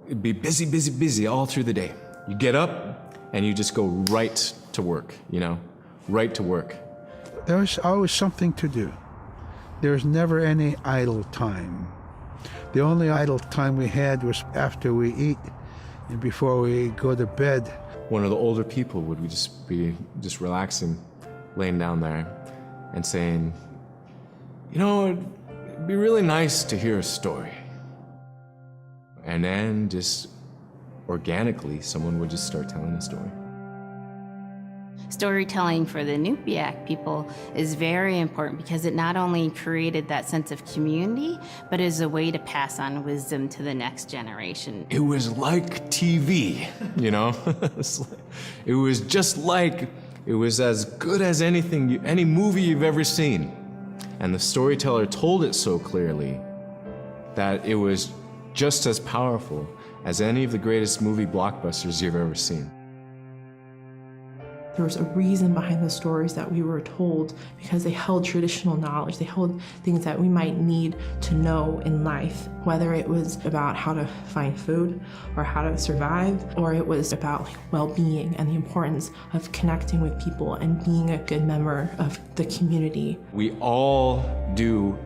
It'd be busy, busy, busy all through the day. You get up and you just go right to work, right to work. There was always something to do. There was never any idle time. The only idle time we had was after we eat and before we go to bed. One of the older people would just be relaxing, laying down there and saying, it'd be really nice to hear a story. And then just organically, someone would just start telling a story. Storytelling for the Inupiaq people is very important because it not only created that sense of community, but is a way to pass on wisdom to the next generation. It was like TV, It was just like, it was as good as any movie you've ever seen. And the storyteller told it so clearly that it was just as powerful as any of the greatest movie blockbusters you've ever seen. There was a reason behind the stories that we were told because they held traditional knowledge. They held things that we might need to know in life, whether it was about how to find food or how to survive, or it was about well-being and the importance of connecting with people and being a good member of the community. We all do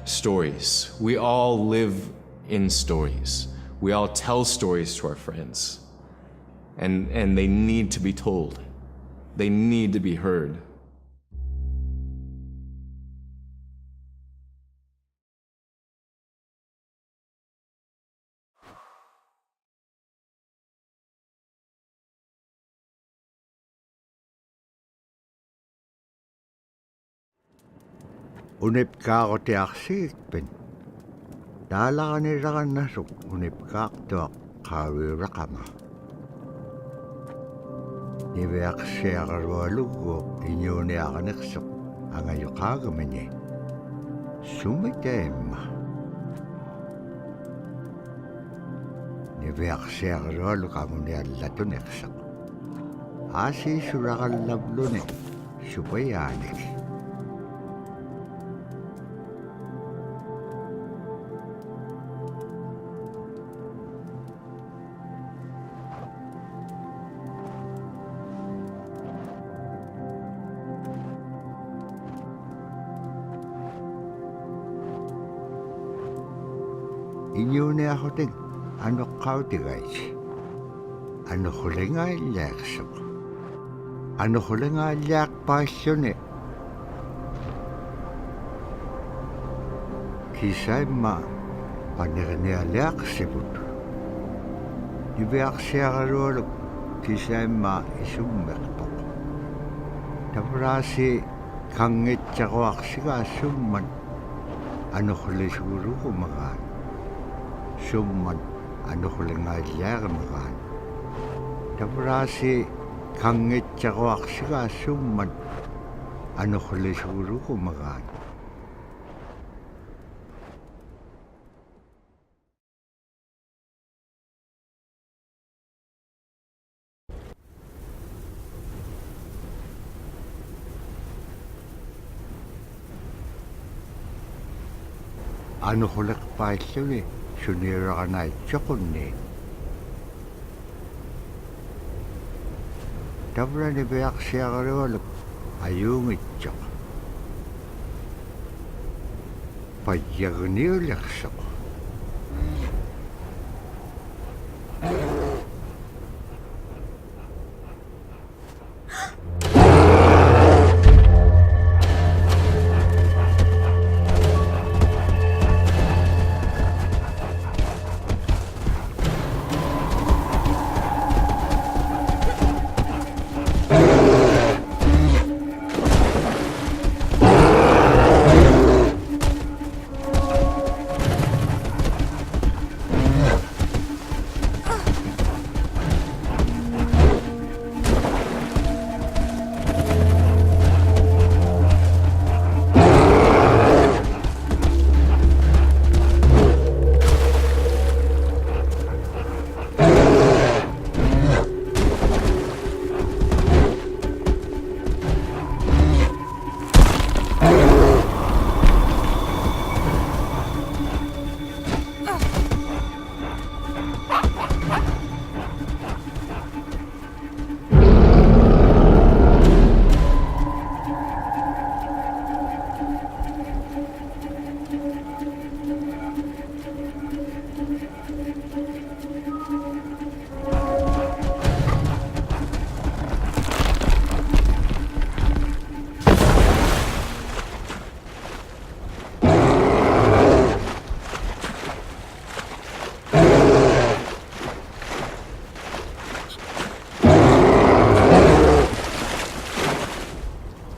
stories. We all live in stories. We all tell stories to our friends. And they need to be told. They need to be heard. Unipkaako tiaksiikpin. Taalaqanirakan nasuk unipkaaqtuaq qaawiuraqama. Niveaqsiaqarualugu iñuuniaqaniqsuq angayuqaagamini. Sumiteemma. Niveaqsiaqarualugu qamuniallatuneqsuq. Aasiisuraqallavluni supayaanik. Iñuuniaqutik anuqqautigait. Anuqulingaallaaqsuq. Anuqulingaallaaqpaalluni. Kisaimma paniqniallaaqsiput. Niveaqsiaqarualuk kisaimma isummeqpoq. Tavraasi kangitsaquaqsigaasumman anuqlisuguruqumagaan. Summan anuqulingaallaaqamagaan. Tavraasi kangitsaquaqsigaasumman anuqlisuguruqumagaan. Anuqulekpaalluni suniiraqanaitsoqunni. Tavrani piaqsiaqarualuk ayuungitsoq. Payyagniuliqsoq.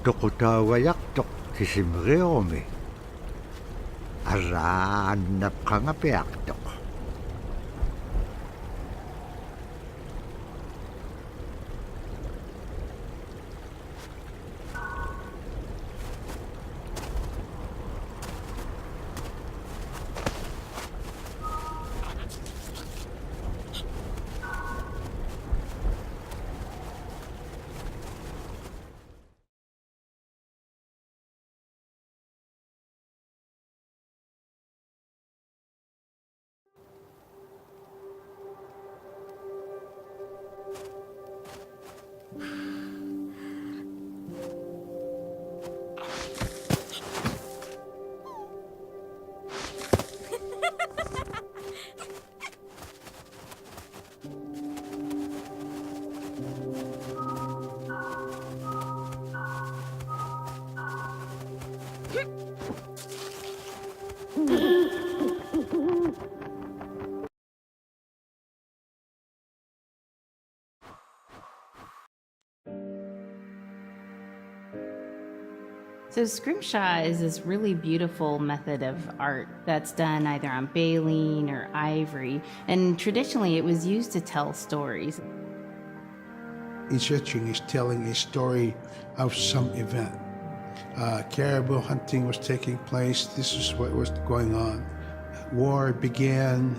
Tukutawayak tuk tisimriyomi. Araan napkangapiak tuk. So scrimshaw is this really beautiful method of art that's done either on baleen or ivory, and traditionally it was used to tell stories. Each etching is telling a story of some event. Caribou hunting was taking place. This is what was going on. War began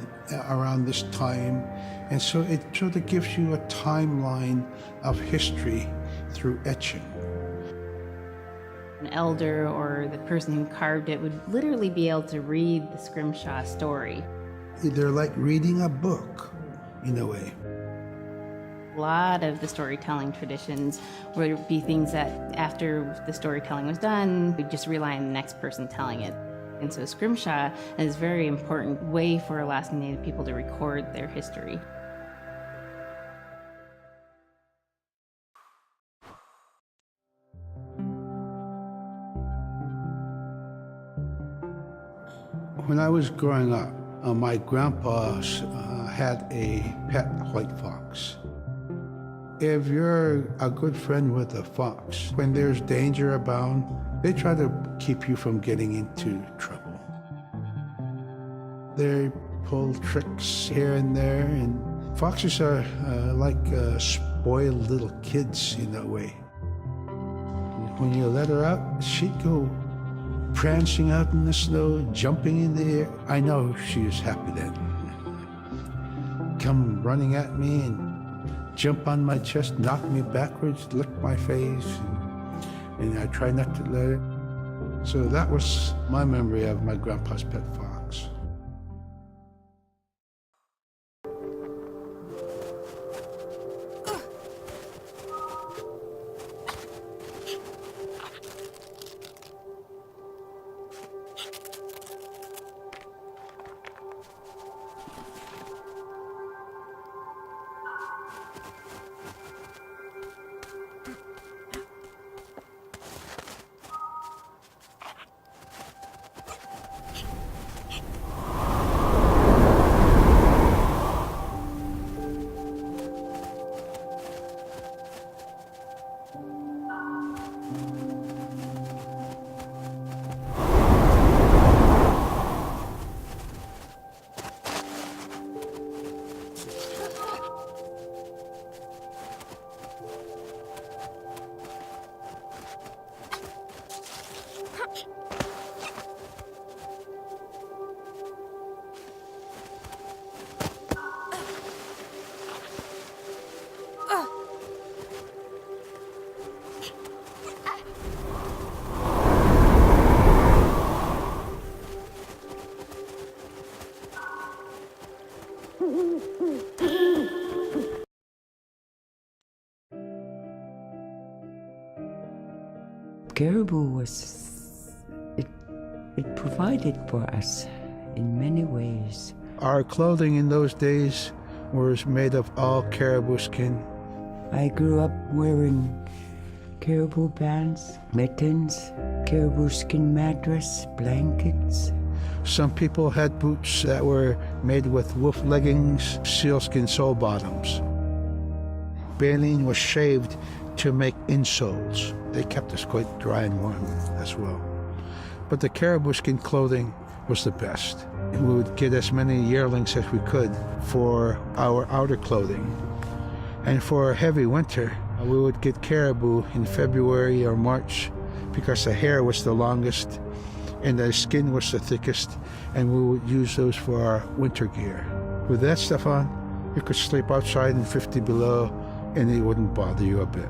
around this time, and so it sort of gives you a timeline of history through etching. An elder or the person who carved it would literally be able to read the scrimshaw story. They're like reading a book, in a way. A lot of the storytelling traditions would be things that after the storytelling was done, we'd just rely on the next person telling it. And so scrimshaw is a very important way for Alaskan Native people to record their history. When I was growing up, my grandpa had a pet white fox. If you're a good friend with a fox, when there's danger abound, they try to keep you from getting into trouble. They pull tricks here and there, and foxes are like spoiled little kids in a way. When you let her out, she'd go prancing out in the snow, jumping in the air. I know she was happy then. Come running at me and jump on my chest, knock me backwards, lick my face, and I try not to let it. So that was my memory of my grandpa's pet fox. Caribou was, it provided for us in many ways. Our clothing in those days was made of all caribou skin. I grew up wearing caribou pants, mittens, caribou skin mattress, blankets. Some people had boots that were made with wolf leggings, sealskin sole bottoms. Baleen was shaved to make insoles. They kept us quite dry and warm as well. But the caribou skin clothing was the best. And we would get as many yearlings as we could for our outer clothing. And for a heavy winter, we would get caribou in February or March because the hair was the longest and the skin was the thickest, and we would use those for our winter gear. With that stuff on, you could sleep outside in 50 below and it wouldn't bother you a bit.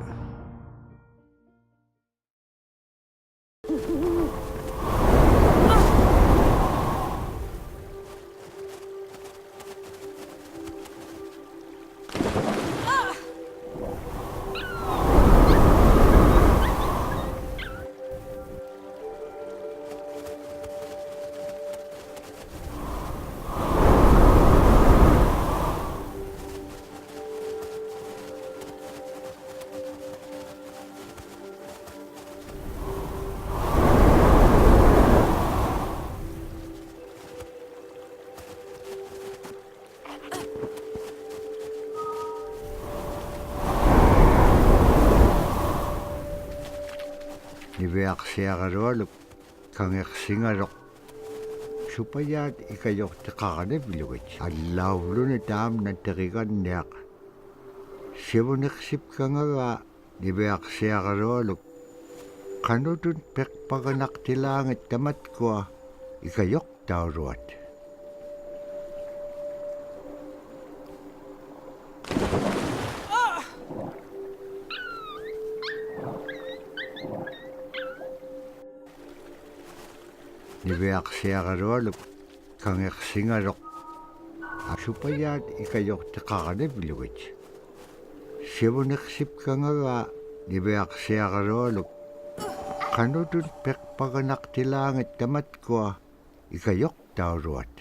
Niveaksiagarualuk kangersingarok supayaat ikayok tiqaqanapilugut allauluni taam natteriganniaq sivuneqsip kangaga niveaksiagarualuk qanutun peqpaganaqtilaangat tamatkua ikayok tauruat Niveaksiagarualuk kangersingarok supayaat ikayok tiqaqanapilugut sivuneqsip kangaga niveaksiagarualuk qanutun peqpaganaqtilaangat tamatkua ikayok tauruat